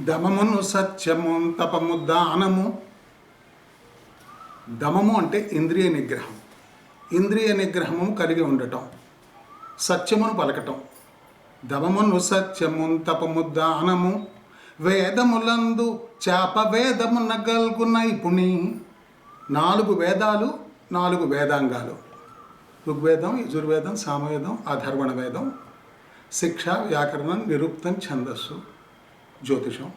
దమమును సత్యము తపము దానము. దమము అంటే ఇంద్రియ నిగ్రహం. ఇంద్రియ నిగ్రహము కలిగి ఉండటం, సత్యమును పలకటం. దమమును సత్యము తపము దానము. వేదములందు చాప వేదమున గల్గు నైపుణి. 4 వేదాలు, 4 వేదాంగాలు: ఋగ్వేదం, యజుర్వేదం, సామవేదం, అధర్వణ వేదం, శిక్ష, వ్యాకరణం, నిరుక్తం, ఛందస్సు, జ్యోతిషం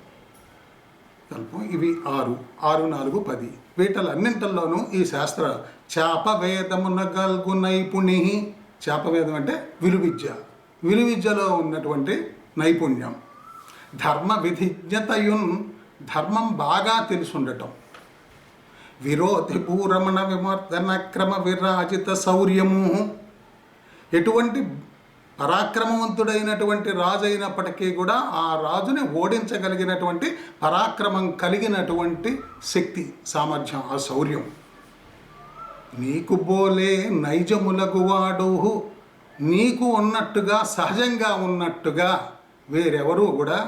కల్పం. ఇవి 6, 6, 4, 10. వీటలన్నింటిలోనూ ఈ శాస్త్ర చాపవేదమున గల్గు నైపుణి. చాపవేదం అంటే విలువిద్య. విలువిద్యలో ఉన్నటువంటి నైపుణ్యం. ధర్మ విధిజ్ఞతయున్, ధర్మం బాగా తెలుసుండటం. విరోధి పూరమణ విమర్దన క్రమ విరాజిత శౌర్యము. ఎటువంటి పరాక్రమవంతుడైనటువంటి రాజు అయినప్పటికీ కూడా ఆ రాజుని ఓడించగలిగినటువంటి పరాక్రమం కలిగినటువంటి శక్తి, సామర్థ్యం, ఆ శౌర్యం. నీకు బోలే నైజములగువాడు. నీకు ఉన్నట్టుగా, సహజంగా ఉన్నట్టుగా వేరెవరూ కూడా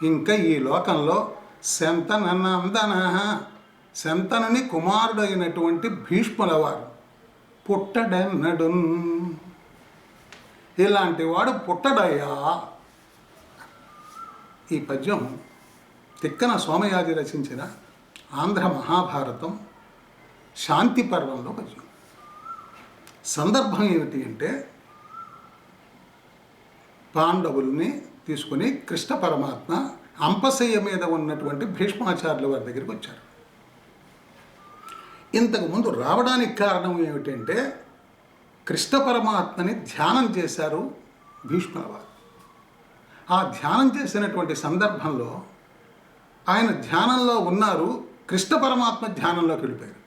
ఇంకా ఈ లోకంలో శంతనందన, శంతనుని కుమారుడైనటువంటి భీష్ముల వారు పుట్టడన్నడు. ఇలాంటి వాడు పుట్టడయ్యా. ఈ పద్యం తిక్కన సోమయాజి రచించిన ఆంధ్ర మహాభారతం శాంతి పర్వంలో పద్యం. సందర్భం ఏమిటి అంటే, పాండవుల్ని తీసుకుని కృష్ణ పరమాత్మ అంపశయ్య మీద ఉన్నటువంటి భీష్మాచార్యుల వారి దగ్గరికి వచ్చారు. ఇంతకుముందు రావడానికి కారణం ఏమిటంటే, కృష్ణ పరమాత్మని ధ్యానం చేశారు భీష్ముల వారు. ఆ ధ్యానం చేసినటువంటి సందర్భంలో ఆయన ధ్యానంలో ఉన్నారు, కృష్ణ పరమాత్మ ధ్యానంలోకి వెళ్ళిపోయారు.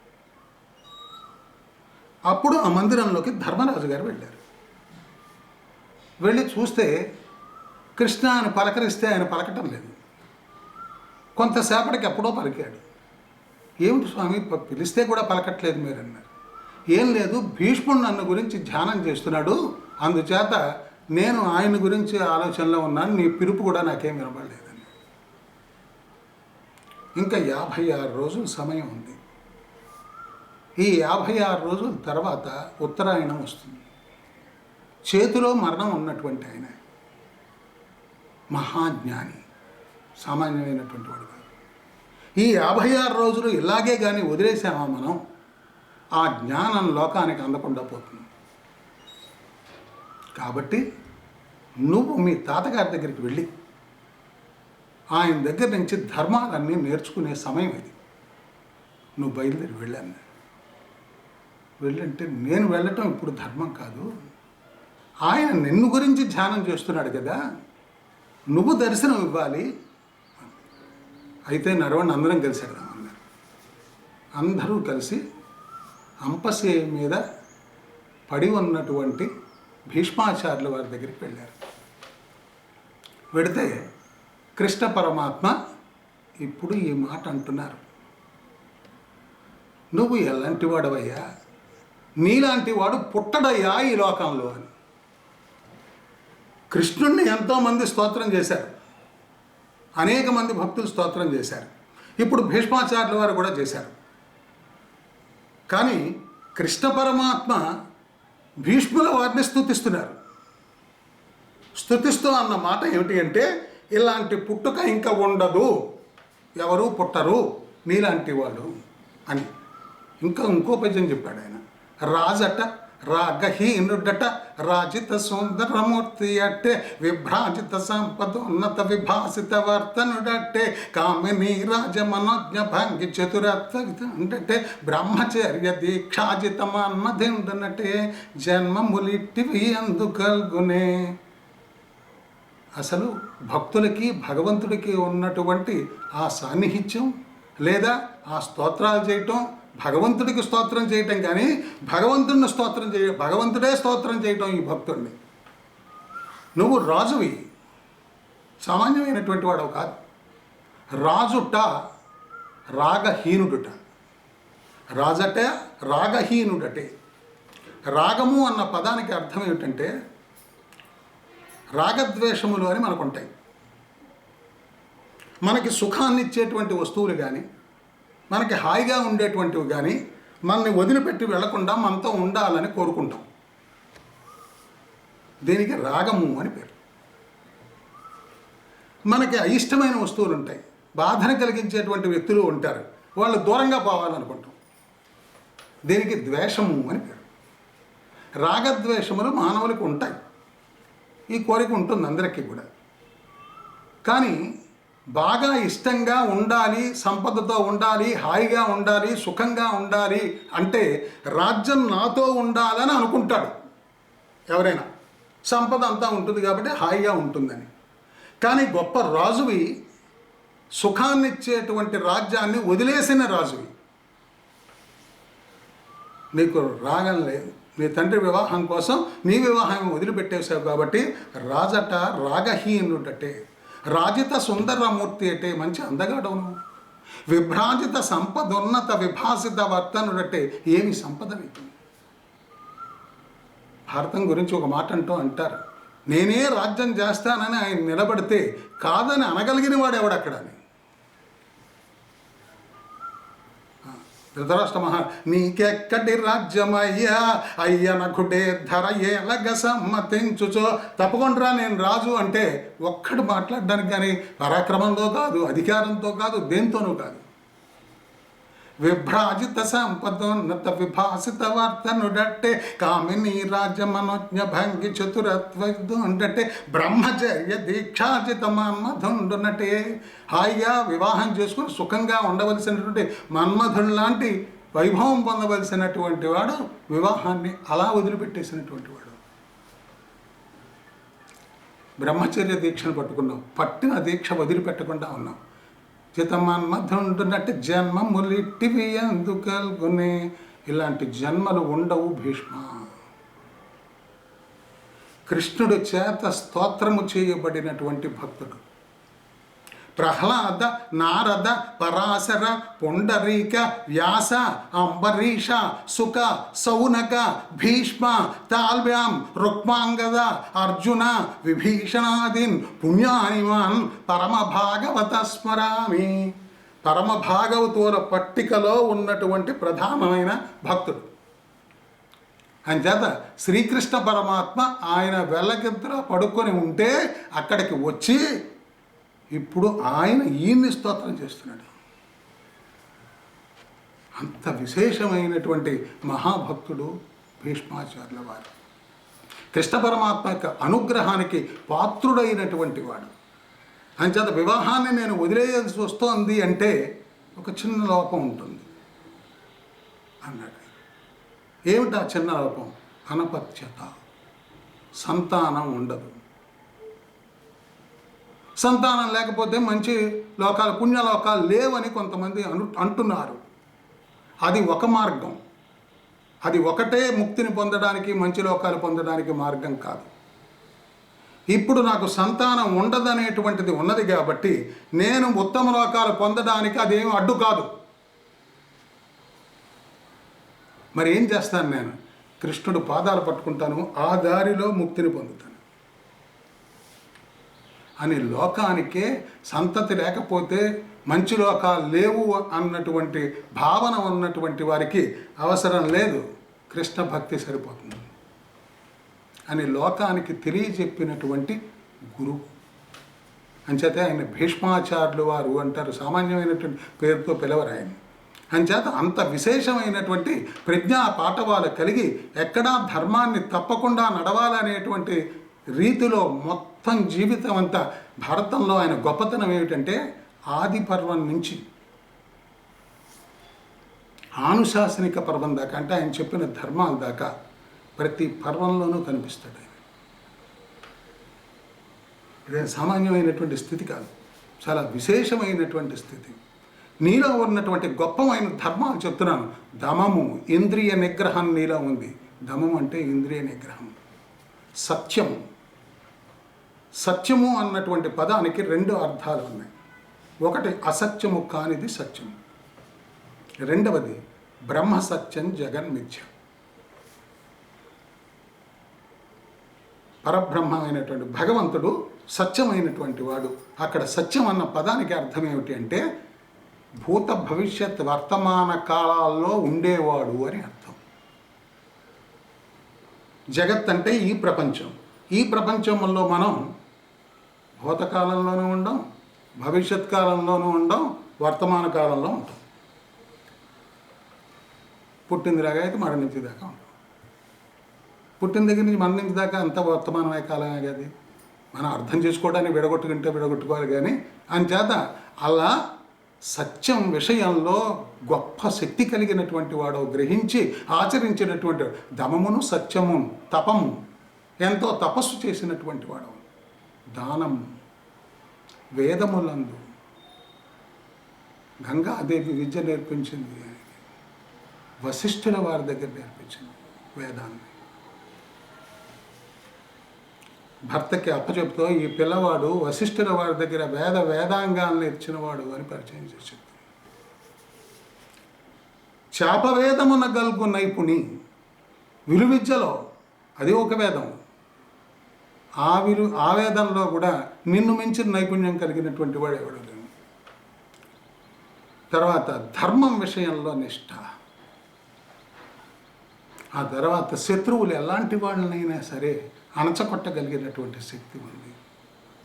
అప్పుడు ఆ మందిరంలోకి ధర్మరాజు గారు వెళ్ళారు. వెళ్ళి చూస్తే కృష్ణ అని పలకరిస్తే ఆయన పలకటం లేదు. కొంతసేపటికి ఎప్పుడో పలికాడు. ఏమిటి స్వామి, పిలిస్తే కూడా పలకట్లేదు మీరు అన్నారు. ఏం లేదు, భీష్ముడు నన్ను గురించి ధ్యానం చేస్తున్నాడు, అందుచేత నేను ఆయన గురించి ఆలోచనలో ఉన్నాను, నీ పిలుపు కూడా నాకేం వినపడలేదని. ఇంకా 56 రోజులు సమయం ఉంది. ఈ 56 రోజుల తర్వాత ఉత్తరాయణం వస్తుంది. చేతిలో మరణం ఉన్నటువంటి ఆయన మహాజ్ఞాని, సామాన్యమైనటువంటి వాడు కాదు. ఈ 56 రోజులు ఇలాగే కానీ వదిలేసామా మనం, ఆ జ్ఞానం లోకానికి అందకుండా పోతుంది. కాబట్టి నువ్వు మీ తాతగారి దగ్గరికి వెళ్ళి ఆయన దగ్గర నుంచి ధర్మాలన్నీ నేర్చుకునే సమయం ఇది. నువ్వు బయలుదేరి వెళ్ళాను. వెళ్ళంటే నేను వెళ్ళటం ఇప్పుడు ధర్మం కాదు, ఆయన నిన్ను గురించి ధ్యానం చేస్తున్నాడు కదా, నువ్వు దర్శనం ఇవ్వాలి. అయితే నడవండి, అందరం కలిసి వెళ్దామన్నారు. అందరూ కలిసి అంపశయ్య మీద పడి ఉన్నటువంటి భీష్మాచార్యుల వారి దగ్గరికి వెళ్ళారు. వెడితే కృష్ణ పరమాత్మ ఇప్పుడు ఈ మాట అంటున్నారు, నువ్వు ఎలాంటి వాడవయ్యా, నీలాంటి వాడు పుట్టడయ్యా ఈ లోకంలో అని. కృష్ణుణ్ణి ఎంతోమంది స్తోత్రం చేశారు, అనేక మంది భక్తులు స్తోత్రం చేశారు, ఇప్పుడు భీష్మాచార్యుల వారు కూడా చేశారు. కానీ కృష్ణ పరమాత్మ భీష్ముల వారిని స్తుతిస్తున్నారు. స్తుతిస్తూ అన్న మాట ఏమిటి అంటే, ఇలాంటి పుట్టుక ఇంకా ఉండదు, ఎవరు పుట్టరు నీలాంటి వాడు అని. ఇంకో పద్యం చెప్పాడు ఆయన. రాజట రాగహీనుడట, రాజిత సుందరమూర్తి అట్టే, విభ్రాజిత సంపదోన్నత విభాసిత వర్తనుడట్టే, కామిని రాజమనోజ్ఞ భంగి చతురత్వటే, బ్రహ్మచర్య దీక్షాజిత మన్మధుండనటే, జన్మములిట్టివి అందుకల్గునే. అసలు భక్తులకి భగవంతుడికి ఉన్నటువంటి ఆ సాన్నిహిత్యం, లేదా ఆ స్తోత్రాలు చేయటం, భగవంతుడికి స్తోత్రం చేయటం, కానీ భగవంతుడిని స్తోత్రం భగవంతుడే స్తోత్రం చేయటం ఈ భక్తుడిని. నువ్వు రాజువి, సామాన్యమైనటువంటి వాడు కాదు. రాజుట రాగహీనుడుట, రాజట రాగహీనుడటే. రాగము అన్న పదానికి అర్థం ఏమిటంటే, రాగద్వేషములు అని మనకు ఉంటాయి. మనకి సుఖాన్ని ఇచ్చేటువంటి వస్తువులు కానీ, మనకి హాయిగా ఉండేటువంటివి కానీ మనల్ని వదిలిపెట్టి వెళ్లకుండా మనతో ఉండాలని కోరుకుంటాం. దీనికి రాగము అని పేరు. మనకి అయిష్టమైన వస్తువులు ఉంటాయి, బాధను కలిగించేటువంటి వ్యక్తులు ఉంటారు, వాళ్ళు దూరంగా పోవాలనుకుంటాం. దీనికి ద్వేషము అని పేరు. రాగద్వేషములు మానవులకు ఉంటాయి, ఈ కోరిక ఉంటుంది అందరికీ కూడా. కానీ బాగా ఇష్టంగా ఉండాలి, సంపదతో ఉండాలి, హాయిగా ఉండాలి, సుఖంగా ఉండాలి అంటే రాజ్యం నాతో ఉండాలని అనుకుంటాడు ఎవరైనా. సంపద అంతా ఉంటుంది కాబట్టి హాయిగా ఉంటుందని. కానీ గొప్ప రాజువి, సుఖాన్నిచ్చేటువంటి రాజ్యాన్ని వదిలేసిన రాజువి. నీకు రాగం లేదు, నీ తండ్రి వివాహం కోసం నీ వివాహం వదిలిపెట్టేశావు కాబట్టి రాజట రాగహీనుడటే, రాజిత సుందరమూర్తి అంటే మంచి అందగాడవును, విభ్రాజిత సంపదోన్నత విభాసిత వర్తనుడటే ఏమి సంపద నీకు. భారతం గురించి ఒక మాట అంటారు, నేనే రాజ్యం చేస్తానని ఆయన నిలబడితే కాదని అనగలిగిన వాడు ఎవడక్కడని. ధృతరాష్ట్ర నీకెక్కడి రాజ్యమయ్యా అయ్యనకుడే ధర ఏలగ సమ్మతించుచో, తప్పకుండా నేను రాజు అంటే ఒక్కడు మాట్లాడడానికి కానీ పరాక్రమంతో కాదు, అధికారంతో కాదు, దేంతోనూ కాదు. విభ్రాజిత సంపదోన్నత విభాసిత వర్తనుడట్టే కామిని రాజమనోజ్ఞ భంగి చతురత్వదు అంటే బ్రహ్మచర్య దీక్షాజిత మన్మధుండునటే. హాయిగా వివాహం చేసుకుని సుఖంగా ఉండవలసినటువంటి మన్మధుడు లాంటి వైభవం పొందవలసినటువంటి వాడు వివాహాన్ని అలా వదిలిపెట్టేసినటువంటి వాడు. బ్రహ్మచర్య దీక్షను పట్టుకున్నాం, పట్టిన దీక్ష వదిలిపెట్టకుండా ఉన్నాం. చితమన్మధుండునట్టు జన్మములిట్టివి అందుకల్గునే, ఇలాంటి జన్మలు ఉండవు భీష్మ. కృష్ణుడి చేత స్తోత్రము చేయబడినటువంటి భక్తుడు ప్రహ్లాద, నారద, పరాశర, పుండరీక, వ్యాస, అంబరీష, సుక, సౌనక, భీష్మ, తాల్వ్యాం, రుక్మాంగద, అర్జున, విభీషణాదీన్ పుణ్యానిమాన్ పరమ భాగవత స్మరామి. పరమ భాగవతుల పట్టికలో ఉన్నటువంటి ప్రధానమైన భక్తుడు. అంచేత శ్రీకృష్ణ పరమాత్మ ఆయన వెళ్ళకిద్దర పడుకొని ఉంటే అక్కడికి వచ్చి ఇప్పుడు ఆయన ఈయన్ని స్తోత్రం చేస్తున్నాడు. అంత విశేషమైనటువంటి మహాభక్తుడు భీష్మాచార్యుల వారు. కృష్ణ పరమాత్మ యొక్క అనుగ్రహానికి పాత్రుడైనటువంటి వాడు. అంచేత వివాహాన్ని నేను వదిలేయాల్సి వస్తోంది అంటే ఒక చిన్న లోపం ఉంటుంది అన్నాడు. ఏమిటా చిన్న లోపం? అనపత్యత, సంతానం ఉండదు. సంతానం లేకపోతే మంచి లోకాలు, పుణ్యలోకాలు లేవని కొంతమంది అంటున్నారు. అది ఒక మార్గం, అది ఒకటే ముక్తిని పొందడానికి, మంచి లోకాలు పొందడానికి మార్గం కాదు. ఇప్పుడు నాకు సంతానం ఉండదనేటువంటిది ఉన్నది కాబట్టి నేను ఉత్తమ లోకాలు పొందడానికి అదేమి అడ్డు కాదు. మరి ఏం చేస్తాను? నేను కృష్ణుడు పాదాలు పట్టుకుంటాను, ఆ దారిలో ముక్తిని పొందుతాను అని. లోకానికే సంతతి లేకపోతే మంచి లోకాలు లేవు అన్నటువంటి భావన ఉన్నటువంటి వారికి అవసరం లేదు, కృష్ణ భక్తి సరిపోతుంది అని లోకానికి తెలియజెప్పినటువంటి గురువు. అంచేత ఆయన భీష్మాచార్యులు వారు అంటారు, సామాన్యమైనటువంటి పేరుతో పిలవరు ఆయన. అంచేత అంత విశేషమైనటువంటి ప్రజ్ఞా పాఠవాలు కలిగి ఎక్కడా ధర్మాన్ని తప్పకుండా నడవాలనేటువంటి రీతిలో మొత్తం జీవితం అంతా భారతంలో ఆయన గొప్పతనం ఏమిటంటే ఆది పర్వం నుంచి ఆనుశాసనిక పర్వం దాకా, అంటే ఆయన చెప్పిన ధర్మాల దాకా ప్రతి పర్వంలోనూ కనిపిస్తాడు ఆయన. ఇదే సామాన్యమైనటువంటి స్థితి కాదు, చాలా విశేషమైనటువంటి స్థితి. నీలో ఉన్నటువంటి గొప్పమైన ధర్మాలు చెప్తున్నాను. దమము, ఇంద్రియ నిగ్రహం నీలో ఉంది. దమం అంటే ఇంద్రియ నిగ్రహం. సత్యము, సత్యము అన్నటువంటి పదానికి రెండు అర్థాలు ఉన్నాయి. ఒకటి అసత్యము కానిది సత్యము, రెండవది బ్రహ్మ సత్యం జగన్మిథ్య. పరబ్రహ్మ అయినటువంటి భగవంతుడు సత్యమైనటువంటి వాడు. అక్కడ సత్యం అన్న పదానికి అర్థం ఏమిటి అంటే భూత భవిష్యత్ వర్తమాన కాలాల్లో ఉండేవాడు అని అర్థం. జగత్ అంటే ఈ ప్రపంచం. ఈ ప్రపంచంలో మనం భూతకాలంలోనూ ఉండం, భవిష్యత్ కాలంలోనూ ఉండం, వర్తమాన కాలంలో ఉంటాం. పుట్టింది దాకా అయితే మరణించే దాకా ఉంటాం. పుట్టిన దగ్గర నుంచి మరణించే దాకా అంత వర్తమానమే కాలమే కదా. మనం అర్థం చేసుకోవడానికి విడగొట్టుకోవాలి కానీ అంచేత అలా సత్యం విషయంలో గొప్ప శక్తి కలిగినటువంటి వాడు, గ్రహించి ఆచరించినటువంటి దమమును సత్యమును తపము, ఎంతో తపస్సు చేసినటువంటి వాడు. దానం, వేదములందు గంగాదేవి విద్య నేర్పించింది, వశిష్ఠుల వారి దగ్గర నేర్పించింది వేదాన్ని. భర్తకి అప్పచెప్తో ఈ పిల్లవాడు వశిష్ఠుల వారి దగ్గర వేదాంగాలను నేర్చినవాడు అని పరిచయం చేసింది. చాపవేదమున గల్గు నైపుణి, విలువిద్యలో అది ఒక వేదం. ఆ వేదంలో కూడా నిన్ను మించిన నైపుణ్యం కలిగినటువంటి వాడు ఎవడు లేడు. తర్వాత ధర్మం విషయంలో నిష్ఠ. ఆ తర్వాత శత్రువులు ఎలాంటి వాళ్ళనైనా సరే అణచకొట్టగలిగినటువంటి శక్తి ఉంది.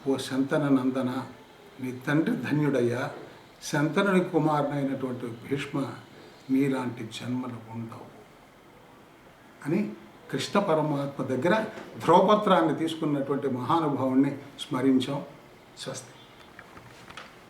ఓ శంతన నందన, నీ తండ్రి ధన్యుడయ్యా, శంతనుడి కుమారునైనటువంటి భీష్మ, నీలాంటి జన్మలు ఉండవు అని కృష్ణ పరమాత్మ దగ్గర ధ్రువపత్రాన్ని తీసుకున్నటువంటి మహానుభావుణ్ణి స్మరించాం. స్వస్తి.